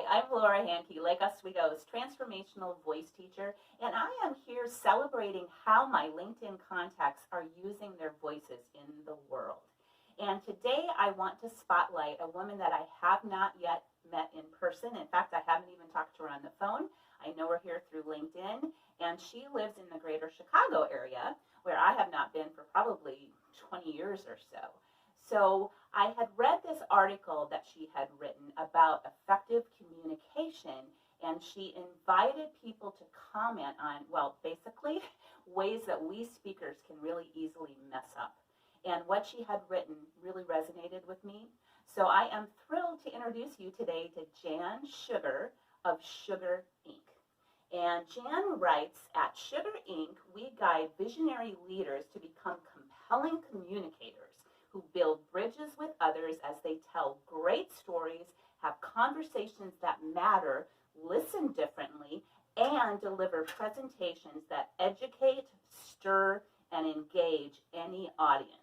I'm Laura Handke, Lake Oswego's transformational voice teacher, and I am here celebrating how my LinkedIn contacts are using their voices in the world. And today I want to spotlight a woman that I have not yet met in person. In fact, I haven't even talked to her on the phone. I know her here through LinkedIn, and she lives in the greater Chicago area, where I have not been for probably 20 years or so. So I had read this article that she had written about effective communication, and she invited people to comment on, well, basically ways that we speakers can really easily mess up. And what she had written really resonated with me. So I am thrilled to introduce you today to Jan Sugar of Sugar Inc. And Jan writes, at Sugar Inc., we guide visionary leaders to become compelling communicators who build bridges with others as they tell great stories, have conversations that matter, listen differently, and deliver presentations that educate, stir, and engage any audience.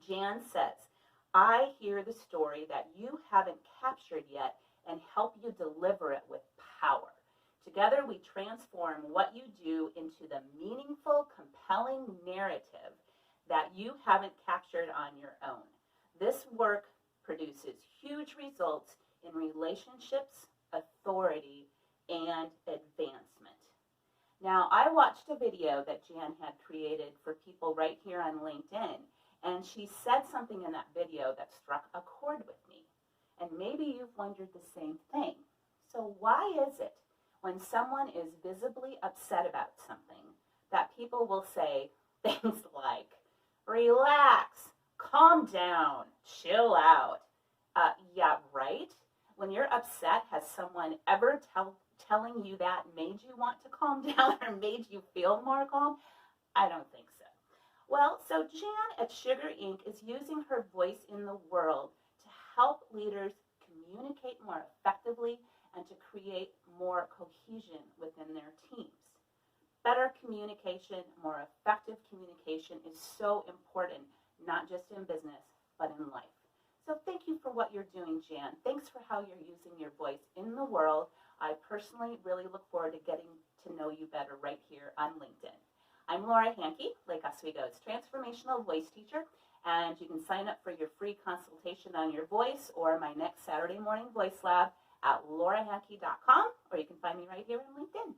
Jan says, I hear the story that you haven't captured yet and help you deliver it with power. Together, we transform what you do into the meaningful, compelling narrative that you haven't captured on your own. This work produces huge results in relationships, authority, and advancement. Now, I watched a video that Jan had created for people right here on LinkedIn, and she said something in that video that struck a chord with me. And maybe you've wondered the same thing. So why is it when someone is visibly upset about something that people will say things like, relax, calm down, chill out? Yeah, right? When you're upset, has someone ever telling you that made you want to calm down or made you feel more calm? I don't think so. Well, so Jan at Sugar Inc. is using her voice in the world to help leaders communicate more effectively and to create more cohesion within their teams. Better communication, more effective communication is so important, not just in business, but in life. So thank you for what you're doing, Jan. Thanks for how you're using your voice in the world. I personally really look forward to getting to know you better right here on LinkedIn. I'm Laura Handke, Lake Oswego's transformational voice teacher, and you can sign up for your free consultation on your voice or my next Saturday morning voice lab at laurahandke.com, or you can find me right here on LinkedIn.